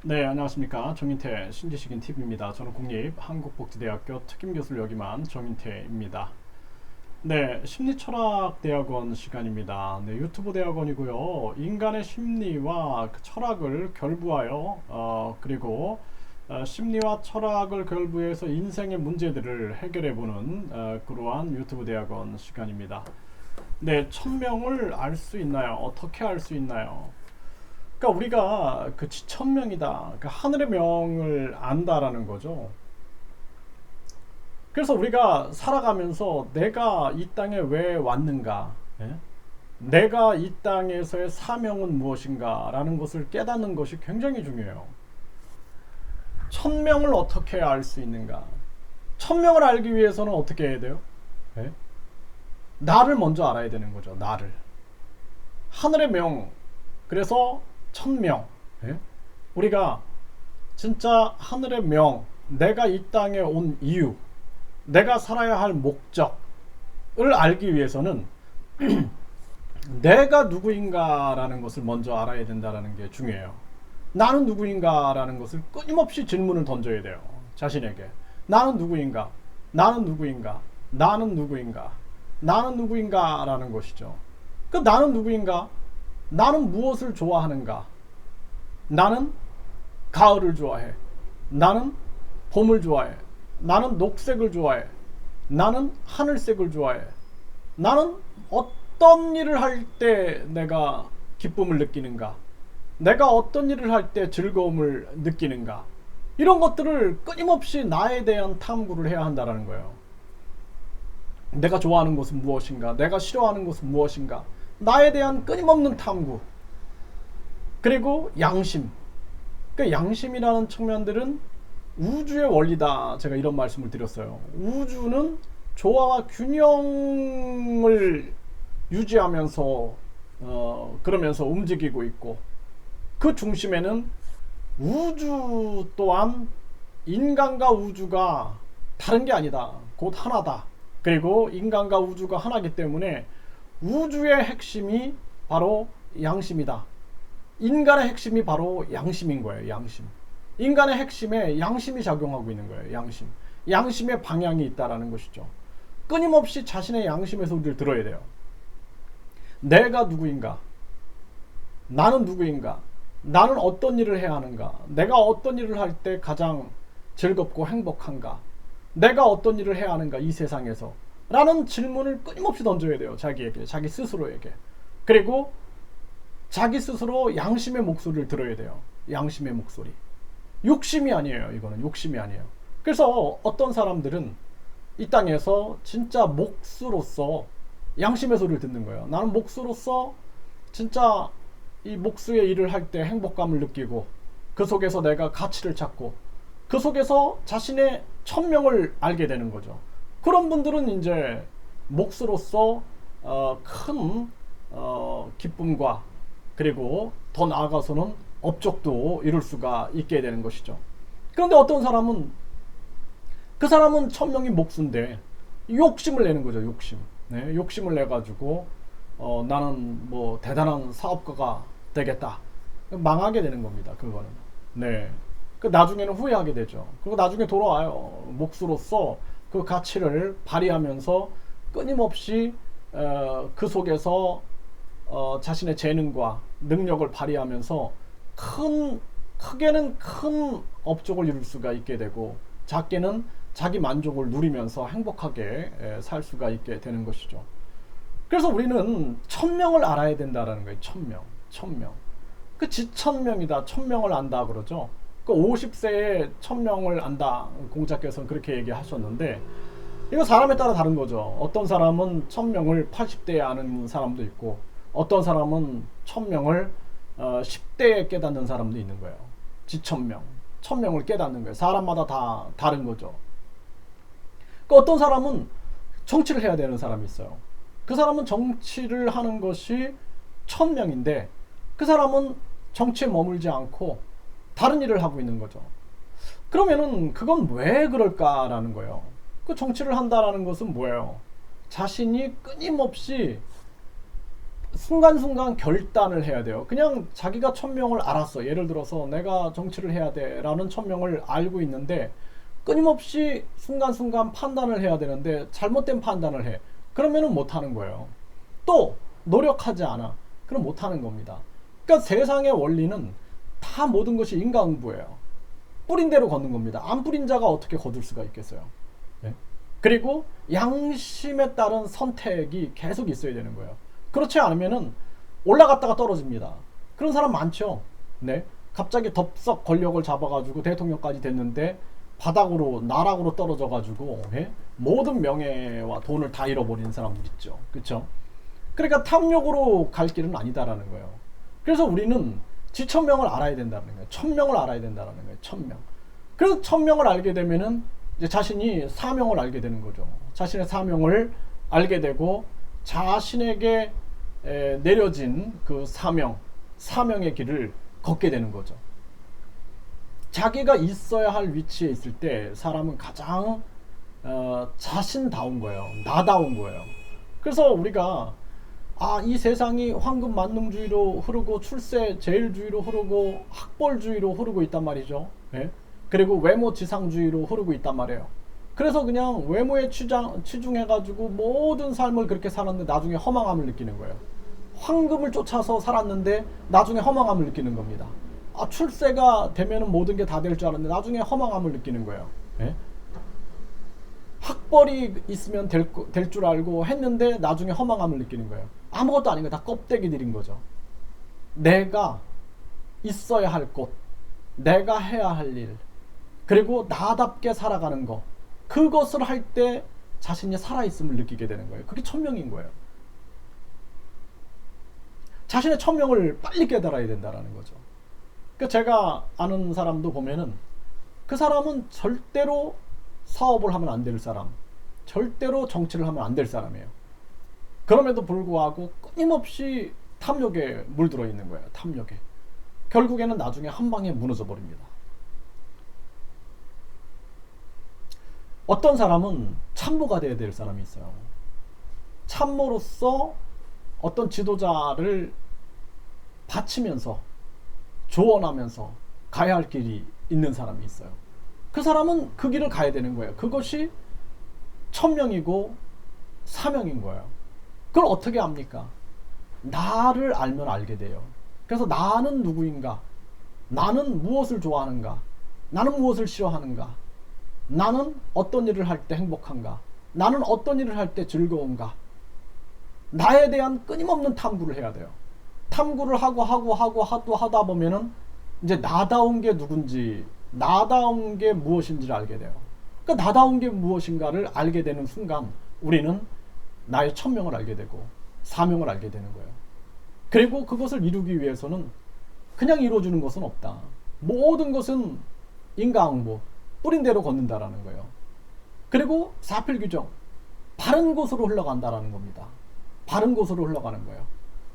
네, 안녕하십니까. 정인태 신지식인 TV입니다. 저는 국립한국복지대학교 특임교수를 역임한 정인태입니다. 네, 심리철학대학원 시간입니다. 네, 유튜브 대학원이고요. 인간의 심리와 그 철학을 결부하여 그리고 심리와 철학을 결부해서 인생의 문제들을 해결해보는 그러한 유튜브 대학원 시간입니다. 네, 천명을 알 수 있나요? 어떻게 알 수 있나요? 그러니까 우리가 그 지천명이다, 그 하늘의 명을 안다라는 거죠. 그래서 우리가 살아가면서 내가 이 땅에 왜 왔는가, 예? 내가 이 땅에서의 사명은 무엇인가라는 것을 깨닫는 것이 굉장히 중요해요. 천명을 어떻게 알 수 있는가? 천명을 알기 위해서는 어떻게 해야 돼요? 예? 나를 먼저 알아야 되는 거죠. 나를. 하늘의 명. 그래서 천명. 예? 우리가 진짜 하늘의 명, 내가 이 땅에 온 이유, 내가 살아야 할 목적을 알기 위해서는 내가 누구인가라는 것을 먼저 알아야 된다는 게 중요해요. 나는 누구인가라는 것을 끊임없이 질문을 던져야 돼요. 자신에게. 나는 누구인가? 나는 누구인가? 나는 누구인가? 나는 누구인가라는 것이죠. 그 나는 누구인가? 나는 무엇을 좋아하는가? 나는 가을을 좋아해. 나는 봄을 좋아해. 나는 녹색을 좋아해. 나는 하늘색을 좋아해. 나는 어떤 일을 할 때 내가 기쁨을 느끼는가? 내가 어떤 일을 할 때 즐거움을 느끼는가? 이런 것들을 끊임없이 나에 대한 탐구를 해야 한다는 거예요. 내가 좋아하는 것은 무엇인가? 내가 싫어하는 것은 무엇인가? 나에 대한 끊임없는 탐구. 그리고 양심. 그 양심이라는 측면들은 우주의 원리다. 제가 이런 말씀을 드렸어요. 우주는 조화와 균형을 유지하면서 그러면서 움직이고 있고, 그 중심에는 우주 또한 인간과 우주가 다른 게 아니다. 곧 하나다. 그리고 인간과 우주가 하나이기 때문에 우주의 핵심이 바로 양심이다. 인간의 핵심이 바로 양심인 거예요. 양심. 인간의 핵심에 양심이 작용하고 있는 거예요. 양심. 양심의 방향이 있다라는 것이죠. 끊임없이 자신의 양심의 소리를 들어야 돼요. 내가 누구인가? 나는 누구인가? 나는 어떤 일을 해야 하는가? 내가 어떤 일을 할 때 가장 즐겁고 행복한가? 내가 어떤 일을 해야 하는가? 이 세상에서 라는 질문을 끊임없이 던져야 돼요. 자기에게, 자기 스스로에게. 그리고 자기 스스로 양심의 목소리를 들어야 돼요. 양심의 목소리. 욕심이 아니에요. 이거는 욕심이 아니에요. 그래서 어떤 사람들은 이 땅에서 진짜 몫으로서 양심의 소리를 듣는 거예요. 나는 몫으로서 진짜 이 몫의 일을 할 때 행복감을 느끼고, 그 속에서 내가 가치를 찾고, 그 속에서 자신의 천명을 알게 되는 거죠. 그런 분들은 이제 몫으로서 큰 기쁨과, 그리고 더 나아가서는 업적도 이룰 수가 있게 되는 것이죠. 그런데 어떤 사람은, 그 사람은 천명이 몫인데 욕심을 내는 거죠. 욕심. 네, 욕심을 내 가지고 나는 뭐 대단한 사업가가 되겠다. 망하게 되는 겁니다. 그거는. 네. 그 나중에는 후회하게 되죠. 그리고 나중에 돌아와요. 몫으로서 그 가치를 발휘하면서 끊임없이 그 속에서 자신의 재능과 능력을 발휘하면서 크게는 큰 업적을 이룰 수가 있게 되고, 작게는 자기 만족을 누리면서 행복하게 살 수가 있게 되는 것이죠. 그래서 우리는 천명을 알아야 된다라는 거예요. 천명. 그 지천명이다. 천명을 안다 그러죠. 그 50세에 천명을 안다. 공자께서는 그렇게 얘기하셨는데, 이거 사람에 따라 다른 거죠. 어떤 사람은 천명을 80대에 아는 사람도 있고, 어떤 사람은 천명을 10대에 깨닫는 사람도 있는 거예요. 지천명. 천명을 깨닫는 거예요. 사람마다 다 다른 거죠. 그 어떤 사람은 정치를 해야 되는 사람이 있어요. 그 사람은 정치를 하는 것이 천명인데, 그 사람은 정치에 머물지 않고 다른 일을 하고 있는 거죠. 그러면은 그건 왜 그럴까라는 거예요. 그 정치를 한다라는 것은 뭐예요? 자신이 끊임없이 순간순간 결단을 해야 돼요. 그냥 자기가 천명을 알았어. 예를 들어서 내가 정치를 해야 돼 라는 천명을 알고 있는데 끊임없이 순간순간 판단을 해야 되는데 잘못된 판단을 해. 그러면은 못하는 거예요. 또 노력하지 않아. 그럼 못하는 겁니다. 그러니까 세상의 원리는 다 모든 것이 인과응보예요. 뿌린 대로 걷는 겁니다. 안 뿌린 자가 어떻게 거둘 수가 있겠어요. 네? 그리고 양심에 따른 선택이 계속 있어야 되는 거예요. 그렇지 않으면은 올라갔다가 떨어집니다. 그런 사람 많죠. 네? 갑자기 덥석 권력을 잡아가지고 대통령까지 됐는데 바닥으로 나락으로 떨어져가지고 예? 모든 명예와 돈을 다 잃어버리는 사람들 있죠. 그렇죠? 그러니까 탐욕으로 갈 길은 아니다라는 거예요. 그래서 우리는 지천명을 알아야 된다는 거예요. 천명을 알아야 된다는 거예요. 천명. 그래서 천명을 알게 되면은 이제 자신이 사명을 알게 되는 거죠. 자신의 사명을 알게 되고 자신에게 내려진 그 사명의 길을 걷게 되는 거죠. 자기가 있어야 할 위치에 있을 때 사람은 가장 자신다운 거예요. 나다운 거예요. 그래서 우리가 이 세상이 황금 만능주의로 흐르고 출세 제일주의로 흐르고 학벌주의로 흐르고 있단 말이죠. 예? 그리고 외모 지상주의로 흐르고 있단 말이에요. 그래서 그냥 외모에 치중해가지고 모든 삶을 그렇게 살았는데 나중에 허망함을 느끼는 거예요. 황금을 쫓아서 살았는데 나중에 허망함을 느끼는 겁니다. 출세가 되면은 모든 게 다 될 줄 알았는데 나중에 허망함을 느끼는 거예요. 예? 학벌이 있으면 될 줄 알고 했는데 나중에 허망함을 느끼는 거예요. 아무것도 아닌 거예요. 다 껍데기들인 거죠. 내가 있어야 할 곳, 내가 해야 할 일, 그리고 나답게 살아가는 거, 그것을 할 때 자신이 살아있음을 느끼게 되는 거예요. 그게 천명인 거예요. 자신의 천명을 빨리 깨달아야 된다는 거죠. 그러니까 제가 아는 사람도 보면은 그 사람은 절대로 사업을 하면 안 될 사람, 절대로 정치를 하면 안 될 사람이에요. 그럼에도 불구하고 끊임없이 탐욕에 물들어 있는 거예요. 탐욕에. 결국에는 나중에 한 방에 무너져 버립니다. 어떤 사람은 참모가 되어야 될 사람이 있어요. 참모로서 어떤 지도자를 바치면서 조언하면서 가야 할 길이 있는 사람이 있어요. 그 사람은 그 길을 가야 되는 거예요. 그것이 천명이고 사명인 거예요. 그걸 어떻게 합니까? 나를 알면 알게 돼요. 그래서 나는 누구인가? 나는 무엇을 좋아하는가? 나는 무엇을 싫어하는가? 나는 어떤 일을 할 때 행복한가? 나는 어떤 일을 할 때 즐거운가? 나에 대한 끊임없는 탐구를 해야 돼요. 탐구를 하다 보면은 이제 나다운 게 누군지, 나다운 게 무엇인지를 알게 돼요. 그러니까 나다운 게 무엇인가를 알게 되는 순간 우리는 나의 천명을 알게 되고 사명을 알게 되는 거예요. 그리고 그것을 이루기 위해서는 그냥 이루어주는 것은 없다. 모든 것은 인과응보, 뿌린 대로 걷는다라는 거예요. 그리고 사필규정, 바른 곳으로 흘러간다라는 겁니다. 바른 곳으로 흘러가는 거예요.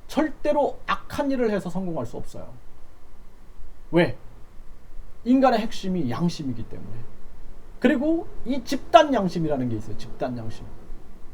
절대로 악한 일을 해서 성공할 수 없어요. 왜? 인간의 핵심이 양심이기 때문에. 그리고 이 집단 양심이라는 게 있어요. 집단 양심.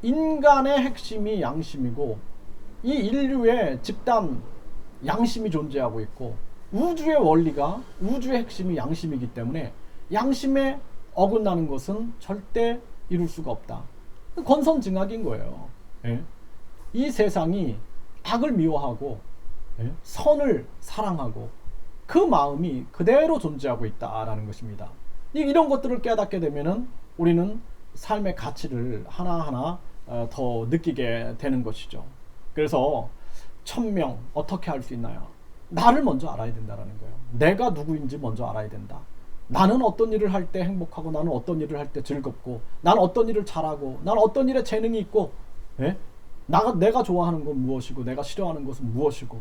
인간의 핵심이 양심이고 이 인류의 집단 양심이 존재하고 있고 우주의 원리가 우주의 핵심이 양심이기 때문에 양심에 어긋나는 것은 절대 이룰 수가 없다. 권선징악인 거예요. 예? 이 세상이 악을 미워하고 예? 선을 사랑하고 그 마음이 그대로 존재하고 있다라는 것입니다. 이런 것들을 깨닫게 되면은 우리는 삶의 가치를 하나하나 더 느끼게 되는 것이죠. 그래서 천명 어떻게 할 수 있나요? 나를 먼저 알아야 된다는 거예요. 내가 누구인지 먼저 알아야 된다. 나는 어떤 일을 할 때 행복하고 나는 어떤 일을 할 때 즐겁고 나는 어떤 일을 잘하고 나는 어떤 일에 재능이 있고 예? 내가 좋아하는 건 무엇이고 내가 싫어하는 것은 무엇이고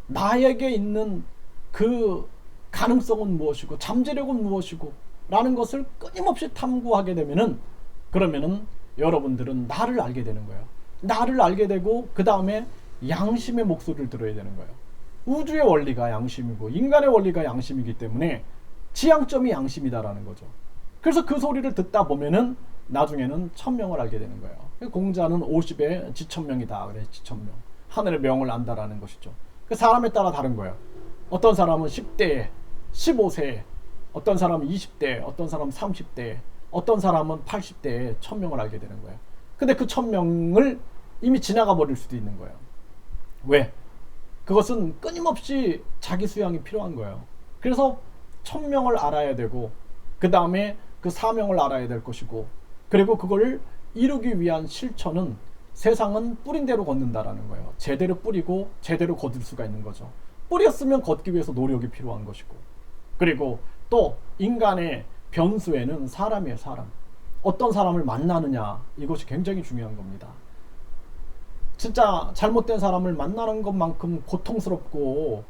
나에게 있는 그 가능성은 무엇이고 잠재력은 무엇이고 라는 것을 끊임없이 탐구하게 되면은 그러면은 여러분들은 나를 알게 되는 거예요. 나를 알게 되고 그 다음에 양심의 목소리를 들어야 되는 거예요. 우주의 원리가 양심이고 인간의 원리가 양심이기 때문에 지향점이 양심이다라는 거죠. 그래서 그 소리를 듣다 보면은 나중에는 천명을 알게 되는 거예요. 공자는 50의 지천명이다 그래. 지천명. 하늘의 명을 안다라는 것이죠. 그 사람에 따라 다른 거예요. 어떤 사람은 10대에, 15세에, 어떤 사람은 20대에, 어떤 사람은 30대에, 어떤 사람은 80대에 1000명을 알게 되는 거예요. 근데 그 1000명을 이미 지나가 버릴 수도 있는 거예요. 왜? 그것은 끊임없이 자기 수양이 필요한 거예요. 그래서 1000명을 알아야 되고, 그 다음에 그 사명을 알아야 될 것이고, 그리고 그걸 이루기 위한 실천은 세상은 뿌린 대로 걷는다라는 거예요. 제대로 뿌리고 제대로 거둘 수가 있는 거죠. 뿌렸으면 걷기 위해서 노력이 필요한 것이고, 그리고 또 인간의 변수에는 사람이에요. 사람. 어떤 사람을 만나느냐, 이것이 굉장히 중요한 겁니다. 진짜 잘못된 사람을 만나는 것만큼 고통스럽고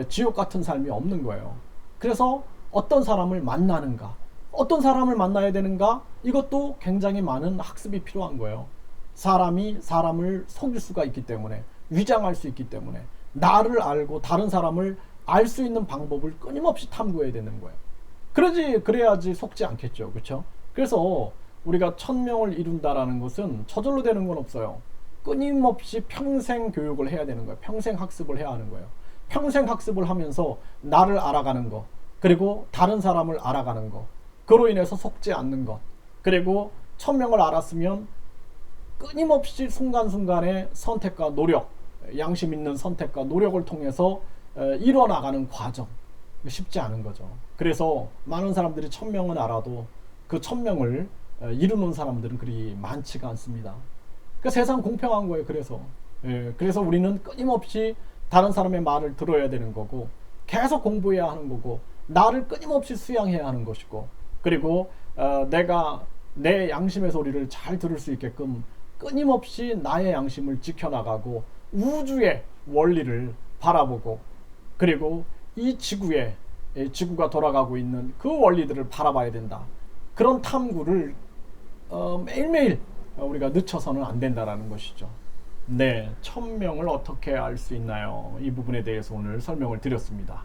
지옥 같은 삶이 없는 거예요. 그래서 어떤 사람을 만나는가, 어떤 사람을 만나야 되는가, 이것도 굉장히 많은 학습이 필요한 거예요. 사람이 사람을 속일 수가 있기 때문에, 위장할 수 있기 때문에, 나를 알고 다른 사람을 알 수 있는 방법을 끊임없이 탐구해야 되는 거예요. 그래야지 속지 않겠죠. 그렇죠? 그래서 우리가 1000명을 이룬다라는 것은 저절로 되는 건 없어요. 끊임없이 평생 교육을 해야 되는 거예요. 평생 학습을 해야 하는 거예요. 평생 학습을 하면서 나를 알아가는 거, 그리고 다른 사람을 알아가는 거, 그로 인해서 속지 않는 것, 그리고 1000명을 알았으면 끊임없이 순간순간의 선택과 노력, 양심 있는 선택과 노력을 통해서 이뤄나가는 과정, 쉽지 않은 거죠. 그래서 많은 사람들이 1000명은 알아도 그 1000명을 이루는 사람들은 그리 많지가 않습니다. 그러니까 세상 공평한 거예요. 그래서 우리는 끊임없이 다른 사람의 말을 들어야 되는 거고, 계속 공부해야 하는 거고, 나를 끊임없이 수양해야 하는 것이고, 그리고 내가 내 양심의 소리를 잘 들을 수 있게끔 끊임없이 나의 양심을 지켜나가고, 우주의 원리를 바라보고, 그리고 이 지구가 돌아가고 있는 그 원리들을 바라봐야 된다. 그런 탐구를 매일매일 우리가 늦춰서는 안 된다라는 것이죠. 네, 1000명을 어떻게 알 수 있나요? 이 부분에 대해서 오늘 설명을 드렸습니다.